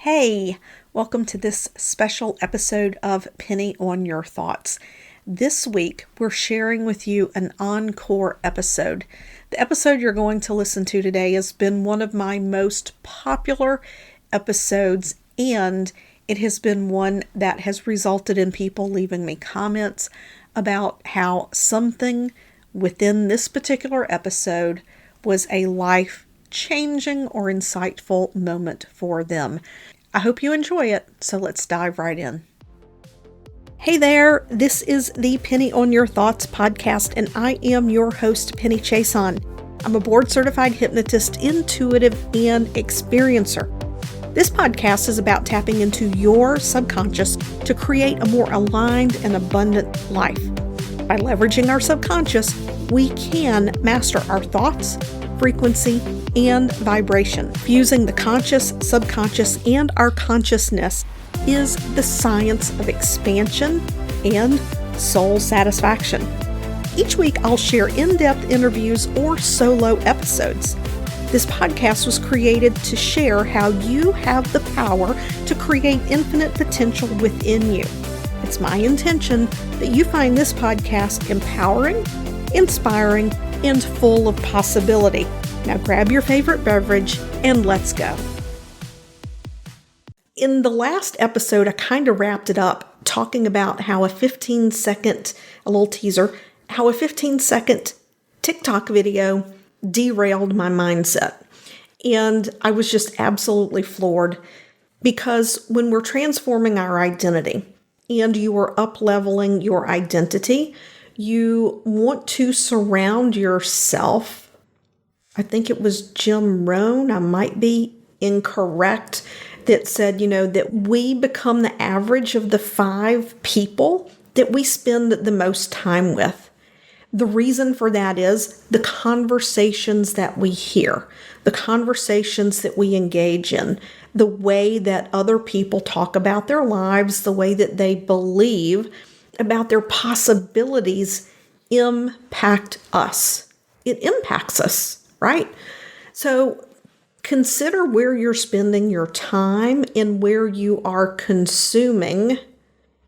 Hey, welcome to this special episode of Penny on Your Thoughts. This week, we're sharing with you an encore episode. The episode you're going to listen to today has been one of my most popular episodes, and it has been one that has resulted in people leaving me comments about how something within this particular episode was a life-changing or insightful moment for them. I hope you enjoy it, so let's dive right in. Hey there, this is the Penny on Your Thoughts podcast, and I am your host, Penny Chason. I'm a board-certified hypnotist, intuitive, and experiencer. This podcast is about tapping into your subconscious to create a more aligned and abundant life. By leveraging our subconscious, we can master our thoughts, frequency, and vibration. Fusing the conscious, subconscious, and our consciousness is the science of expansion and soul satisfaction. Each week, I'll share in-depth interviews or solo episodes. This podcast was created to share how you have the power to create infinite potential within you. It's my intention that you find this podcast empowering, inspiring, and full of possibility. Now grab your favorite beverage and let's go. In the last episode, I kind of wrapped it up talking about how a 15-second TikTok video derailed my mindset. And I was just absolutely floored because when we're transforming our identity and you are up-leveling your identity, you want to surround yourself. I think it was Jim Rohn, I might be incorrect, that said, that we become the average of the 5 people that we spend the most time with. The reason for that is the conversations that we hear, the conversations that we engage in, the way that other people talk about their lives, the way that they believe about their possibilities impact us. It impacts us, right? So consider where you're spending your time and where you are consuming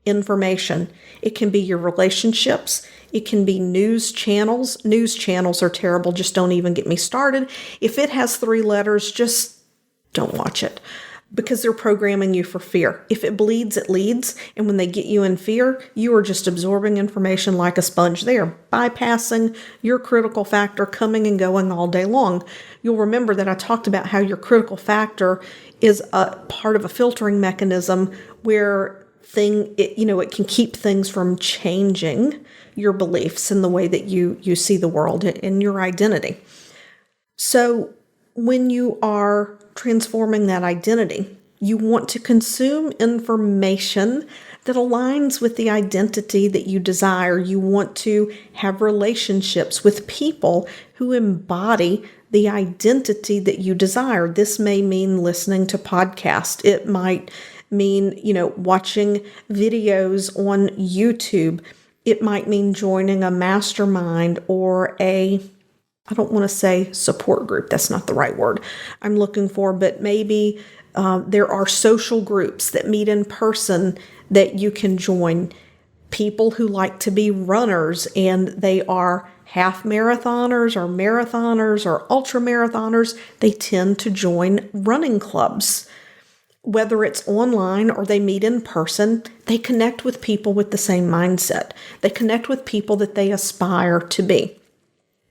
information. It can be your relationships. It can be news channels. News channels are terrible. Just don't even get me started. If it has 3 letters, just don't watch it because they're programming you for fear. If it bleeds, it leads. And when they get you in fear, you are just absorbing information like a sponge. They are bypassing your critical factor, coming and going all day long. You'll remember that I talked about how your critical factor is a part of a filtering mechanism where it can keep things from changing your beliefs and the way that you see the world and your identity. So when you are transforming that identity, you want to consume information that aligns with the identity that you desire. You want to have relationships with people who embody the identity that you desire. This may mean listening to podcasts. It might mean, watching videos on YouTube. It might mean joining a mastermind or I don't want to say support group. That's not the right word I'm looking for, but maybe there are social groups that meet in person that you can join. People who like to be runners and they are half marathoners or ultra marathoners, they tend to join running clubs. Whether it's online or they meet in person, they connect with people with the same mindset. They connect with people that they aspire to be.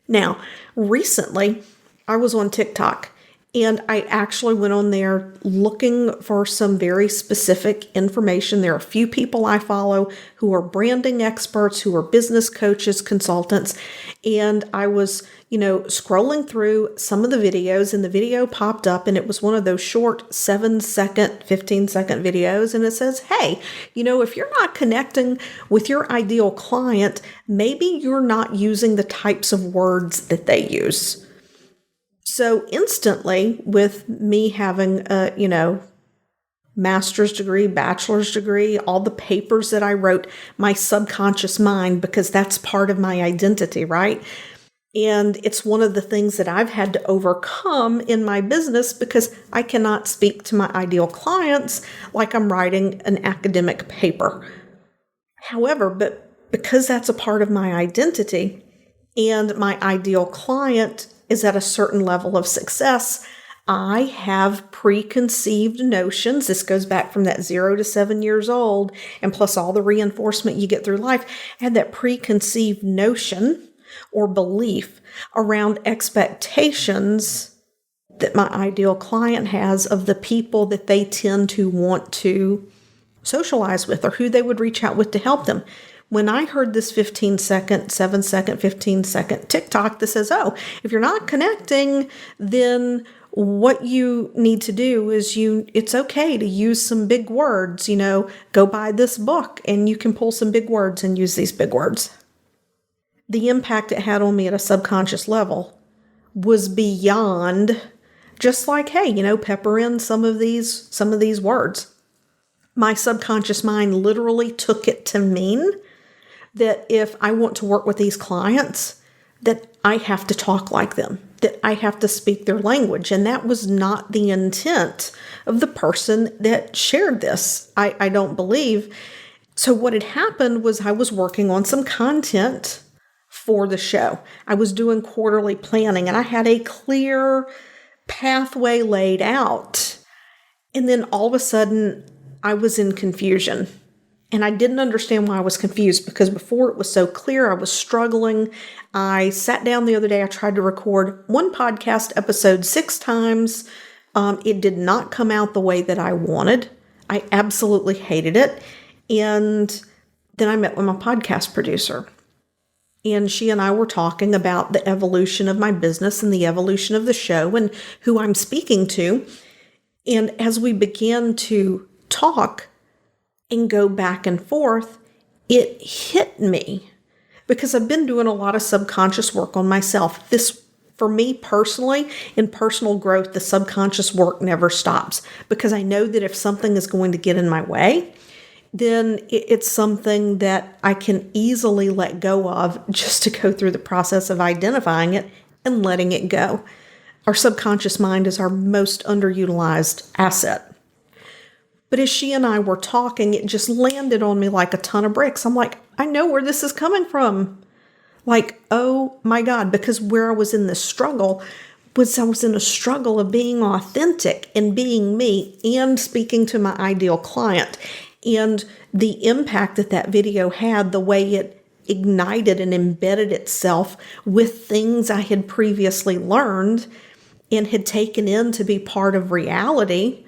Now, recently, I was on TikTok, and I actually went on there looking for some very specific information. There are a few people I follow who are branding experts, who are business coaches, consultants, and I was, scrolling through some of the videos, and the video popped up, and it was one of those short 7-second, 15-second videos, and it says, hey, if you're not connecting with your ideal client, maybe you're not using the types of words that they use. So instantly, with me having a, master's degree, bachelor's degree, all the papers that I wrote, my subconscious mind, because that's part of my identity, right? And it's one of the things that I've had to overcome in my business because I cannot speak to my ideal clients like I'm writing an academic paper. However, but because that's a part of my identity and my ideal client is at a certain level of success, I have preconceived notions. This goes back from that 0 to 7 years old, and plus all the reinforcement you get through life. I had that preconceived notion or belief around expectations that my ideal client has of the people that they tend to want to socialize with or who they would reach out with to help them. When I heard this 15-second, 7-second, 15-second TikTok that says, oh, if you're not connecting, then what you need to do is it's okay to use some big words, go buy this book and you can pull some big words and use these big words. The impact it had on me at a subconscious level was beyond just like, hey, pepper in some of these words. My subconscious mind literally took it to mean that if I want to work with these clients, that I have to talk like them, that I have to speak their language. And that was not the intent of the person that shared this, I don't believe. So what had happened was I was working on some content for the show. I was doing quarterly planning and I had a clear pathway laid out. And then all of a sudden I was in confusion. And I didn't understand why I was confused because before it was so clear, I was struggling. I sat down the other day, I tried to record one podcast episode 6 times. It did not come out the way that I wanted. I absolutely hated it. And then I met with my podcast producer. And she and I were talking about the evolution of my business and the evolution of the show and who I'm speaking to. And as we began to talk and go back and forth, it hit me because I've been doing a lot of subconscious work on myself. This, for me personally, in personal growth, the subconscious work never stops because I know that if something is going to get in my way, then it's something that I can easily let go of just to go through the process of identifying it and letting it go. Our subconscious mind is our most underutilized asset. But as she and I were talking, it just landed on me like a ton of bricks. I'm like, I know where this is coming from. Like, oh my God, because where I was in this struggle was I was in a struggle of being authentic and being me and speaking to my ideal client. And the impact that video had, the way it ignited and embedded itself with things I had previously learned and had taken in to be part of reality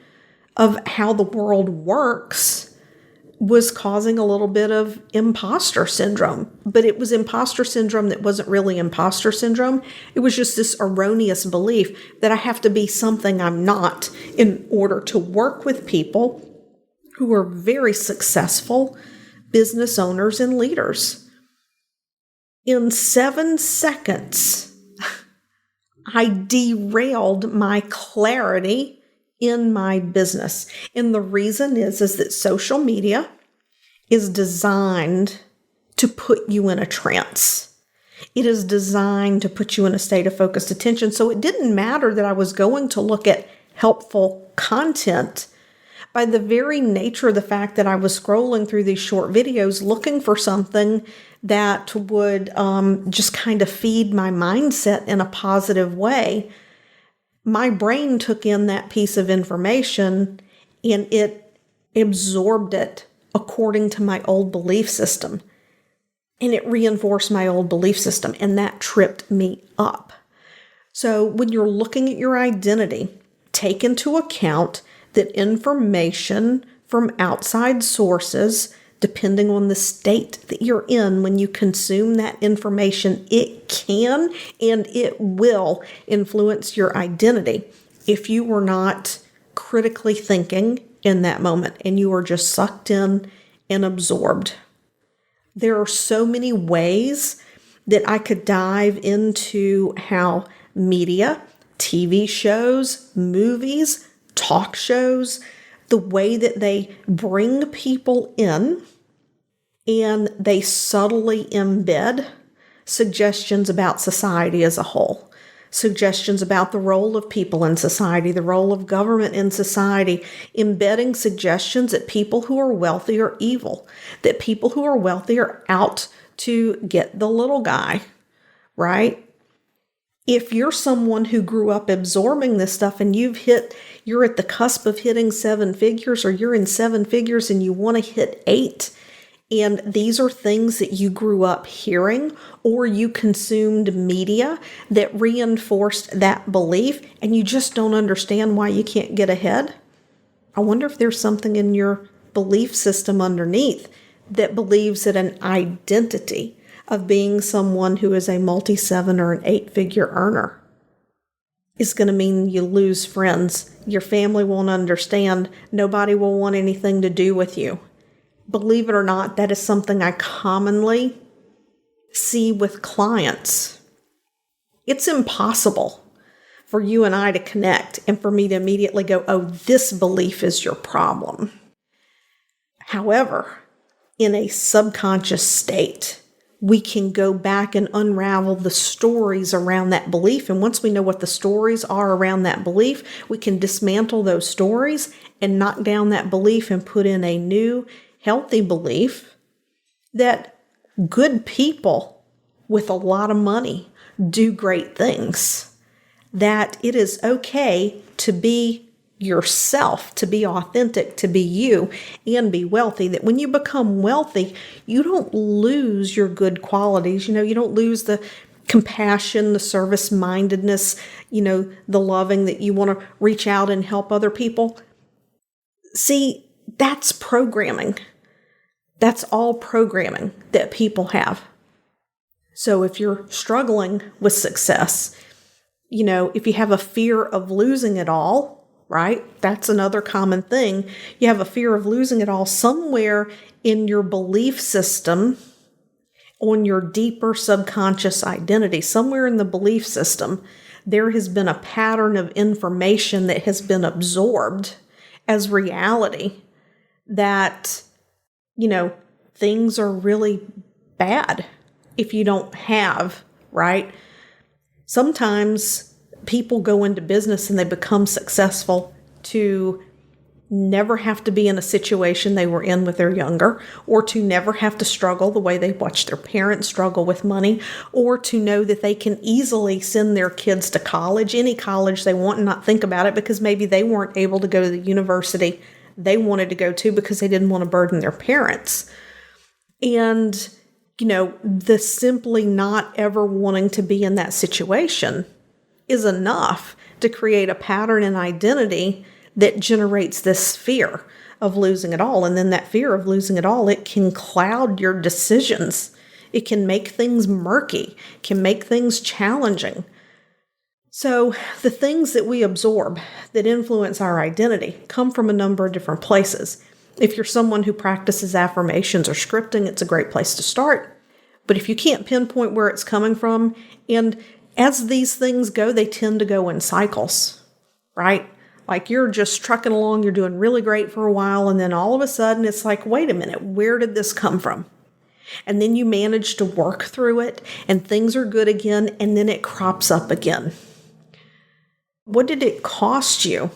of how the world works, was causing a little bit of imposter syndrome. But it was imposter syndrome that wasn't really imposter syndrome. It was just this erroneous belief that I have to be something I'm not in order to work with people who are very successful business owners and leaders. In 7 seconds, I derailed my clarity in my business. And the reason is that social media is designed to put you in a trance. It is designed to put you in a state of focused attention. So it didn't matter that I was going to look at helpful content. By the very nature of the fact that I was scrolling through these short videos looking for something that would just kind of feed my mindset in a positive way, my brain took in that piece of information and it absorbed it according to my old belief system. And it reinforced my old belief system, and that tripped me up. So when you're looking at your identity, take into account that information from outside sources, depending on the state that you're in when you consume that information, it can and it will influence your identity if you were not critically thinking in that moment and you are just sucked in and absorbed. There are so many ways that I could dive into how media, TV shows, movies, talk shows, the way that they bring people in and they subtly embed suggestions about society as a whole, suggestions about the role of people in society, the role of government in society, embedding suggestions that people who are wealthy are evil, that people who are wealthy are out to get the little guy, right? If you're someone who grew up absorbing this stuff and you're at the cusp of hitting 7 figures, or you're in 7 figures and you want to hit 8, and these are things that you grew up hearing, or you consumed media that reinforced that belief, and you just don't understand why you can't get ahead, I wonder if there's something in your belief system underneath that believes that an identity of being someone who is a multi-7 or an 8-figure earner is going to mean you lose friends. Your family won't understand. Nobody will want anything to do with you. Believe it or not, that is something I commonly see with clients. It's impossible for you and I to connect and for me to immediately go, oh, this belief is your problem. However, in a subconscious state, we can go back and unravel the stories around that belief. And once we know what the stories are around that belief, we can dismantle those stories and knock down that belief and put in a new, healthy belief that good people with a lot of money do great things, that it is okay to be yourself, to be authentic, to be you, and be wealthy, that when you become wealthy, you don't lose your good qualities. You don't lose the compassion, the service-mindedness, the loving, that you want to reach out and help other people. See, that's programming. That's all programming that people have. So if you're struggling with success, if you have a fear of losing it all, right? That's another common thing. You have a fear of losing it all somewhere in your belief system, on your deeper subconscious identity, somewhere in the belief system, there has been a pattern of information that has been absorbed as reality that, things are really bad if you don't have, right? Sometimes people go into business and they become successful to never have to be in a situation they were in when they're younger, or to never have to struggle the way they watched their parents struggle with money, or to know that they can easily send their kids to college, any college they want, and not think about it because maybe they weren't able to go to the university they wanted to go to because they didn't want to burden their parents. And, the simply not ever wanting to be in that situation is enough to create a pattern and identity that generates this fear of losing it all. And then that fear of losing it all, it can cloud your decisions. It can make things murky, can make things challenging. So the things that we absorb that influence our identity come from a number of different places. If you're someone who practices affirmations or scripting, it's a great place to start. But if you can't pinpoint where it's coming from, and as these things go, they tend to go in cycles, right? Like you're just trucking along, you're doing really great for a while, and then all of a sudden it's like, wait a minute, where did this come from? And then you manage to work through it, and things are good again, and then it crops up again. What did it cost you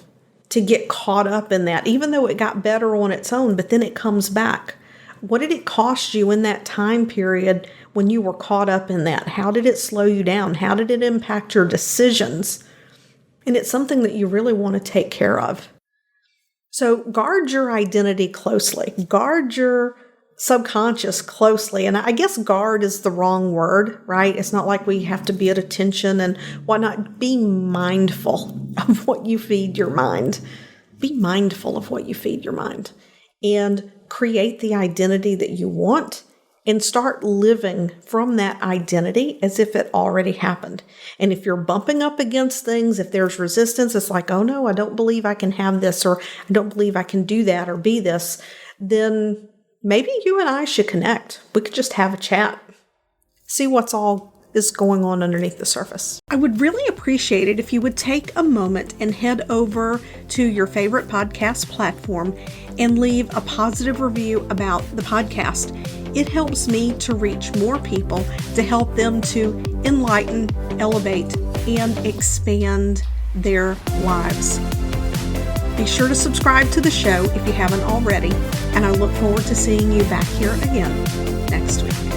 to get caught up in that, even though it got better on its own, but then it comes back? What did it cost you in that time period when you were caught up in that? How did it slow you down? How did it impact your decisions? And it's something that you really want to take care of. So guard your identity closely. Guard your subconscious closely. And I guess guard is the wrong word, right? It's not like we have to be at attention and whatnot. Be mindful of what you feed your mind. Be mindful of what you feed your mind. And create the identity that you want and start living from that identity as if it already happened. And if you're bumping up against things, if there's resistance, it's like, oh no, I don't believe I can have this, or I don't believe I can do that or be this, then maybe you and I should connect. We could just have a chat, see what's all is going on underneath the surface. I would really appreciate it if you would take a moment and head over to your favorite podcast platform and leave a positive review about the podcast. It helps me to reach more people, to help them to enlighten, elevate, and expand their lives. Be sure to subscribe to the show if you haven't already, and I look forward to seeing you back here again next week.